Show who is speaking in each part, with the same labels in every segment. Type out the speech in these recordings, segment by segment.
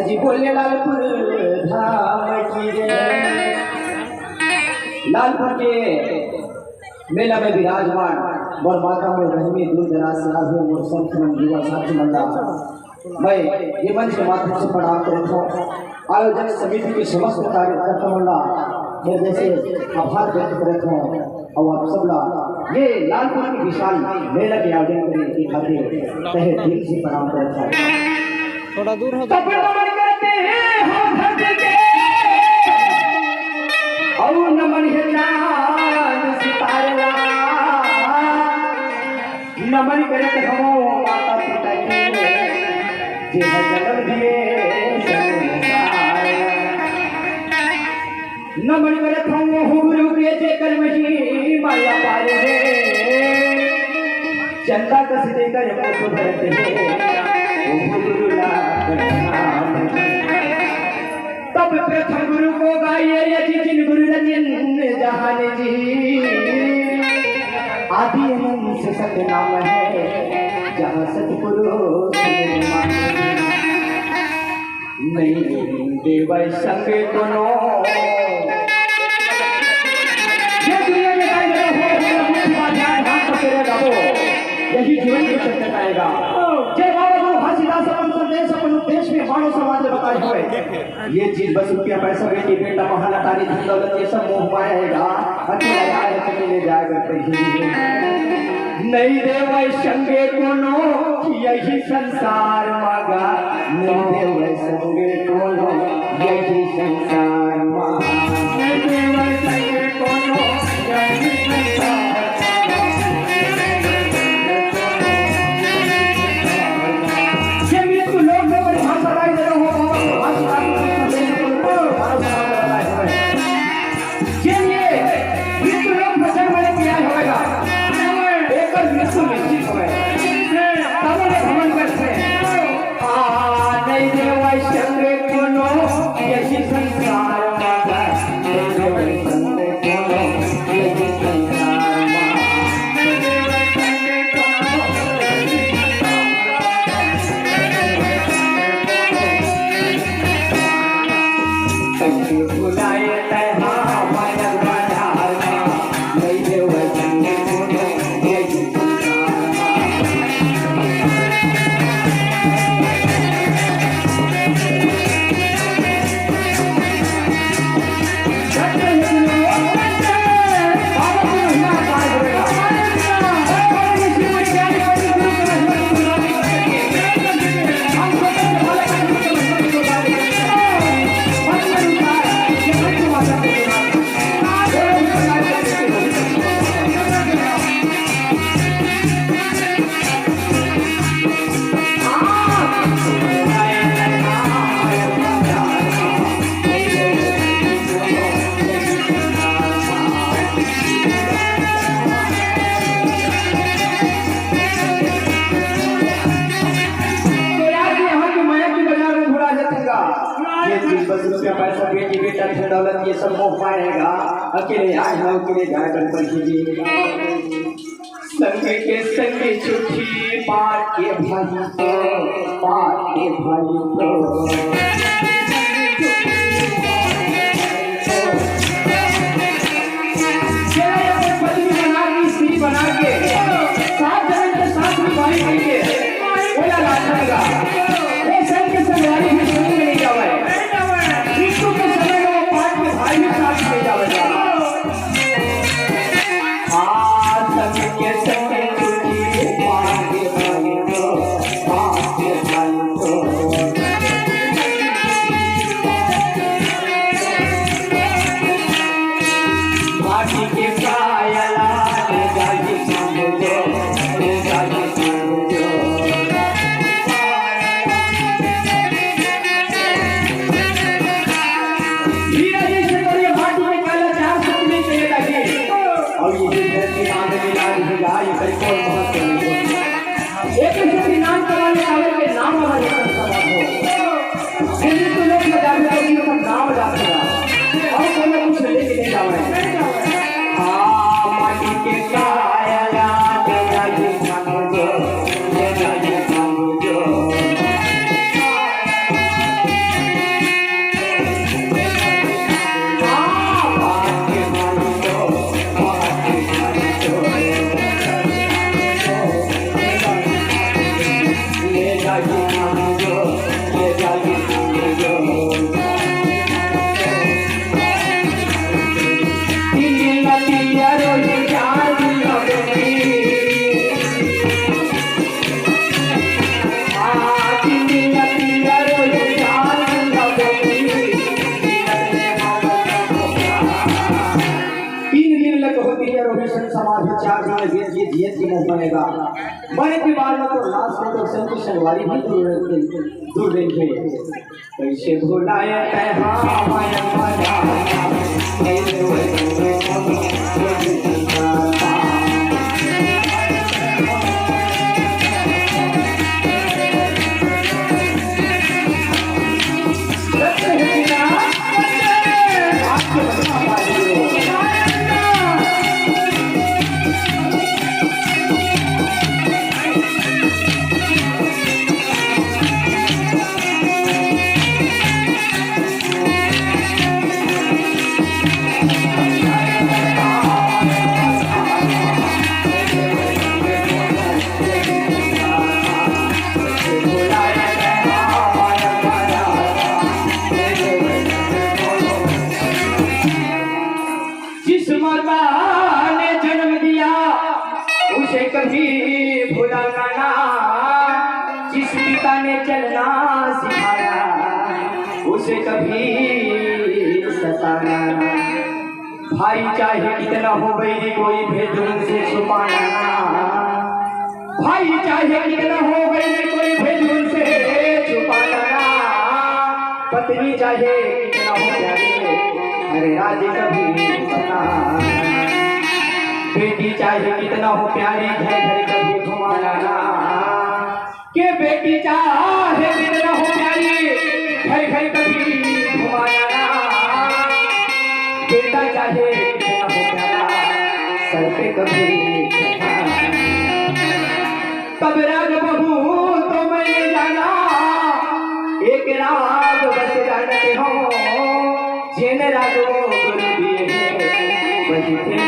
Speaker 1: अजी बोले लालपुर धाम की जय। लालपुर के मेला में विराजमान और माता में रहमी दूर दराज से आगे और संत मन युवा साथी मंडा मैं ये मंच के माध्यम से प्रणाम करता हूँ। आयोजक समिति के समस्त कार्यकर्ता मंडा मैं जैसे आभार व्यक्त करता हूँ और आप सब लोग ये लालपुर की विशाल मेला के आयोजन करने की खातिर तहे दिल से प्रणाम करता हूँ।
Speaker 2: थोड़ा दूर हो
Speaker 1: और नमन है चांद सितारा नमन करे हमो माता पिता के जे जन्म दिए नमन करे हमो गुरु के जे कर्मही माया पारे रे चंदा कस दे कर मुख भरते हैं गुरु नाम तब प्रथम गुरु को गाइए जिन गुरु रचन जहान जी आदि अनंत से सत्य नाम है जहाँ सतगुरु नहीं देव संग दोनों ये दुनिया में यही जीवन की सत्य आएगा। जय बाबा गुरु घासीदास अपन संदेश अपन उपदेश में मानव समाज में बताए हुए ये चीज बस रुपया पैसा बेटी बेटा महाना तारी धन दौलत ये सब मोह पाएगा अकेला आए अकेले जाएगा कहीं नहीं देव संगे कोनो यही संसार मागा नहीं देव संगे कोनो यही संसार मागा नहीं देव संगे कोनो यही संसार पैसा बेटी बेटा धन दौलत ये सब मोह पाएगा अकेले आए हो अकेले जाकर पर संगे के संगे छुट्टी पार के भाई बना के सात जन के साथ में भाई भाई के बोला लागा ये सब के संगवारी में सुन नहीं जावे इसको के समय में पांच के भाई के साथ ले जावे हां सब के संगे छुट्टी पार के भाई को पार के भाई को सुनेगा। मरने के बाद में तो लाश में तो संत संगवारी भी दूर रहेंगे। कैसे भुलाया कभी भुलाना ना, जिस पिता ने चलना सिखाया उसे कभी सताना ना। भाई चाहे कितना हो बैरी कोई भेद उनसे छुपाना ना। भाई चाहे कितना हो बैरी कोई भेद उनसे छुपाना ना। पत्नी चाहे कितना हो प्यारे अरे राज कभी बताना। बेटी चाहे कितना हो प्यारी घर घर कभी घुमाना ना। के बेटी चाहे कितना हो प्यारी घर घर कभी घुमाना ना। बेटा चाहे कितना हो प्यारा सर पे कभी तब राग बहू तो मैंने जाना। एक राग बस जानते हो जिन रागों गुरु दिए हैं वही थे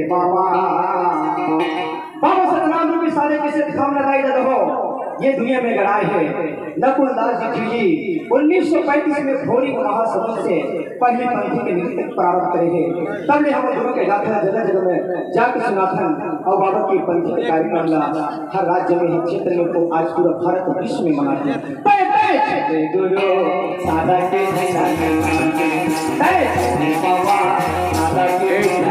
Speaker 1: बाबा बाबा सतनाम रूपी सारे किसे काम लगाई जाता हो। ये दुनिया में गड़ाए है नकुल दास जी 1935 में घोरी महासमुद्र से पहली पंथी के नृत्य प्रारंभ करे हैं। तब ने हम गुरु के गाथा जगह जगह में जाकर सुनाथन और बाबा की पंथी के कार्यक्रम हर राज्य में हर क्षेत्र में को आज पूरा भारत विश्व में मनाते हैं। गुरु सादा के बाबा सादा के की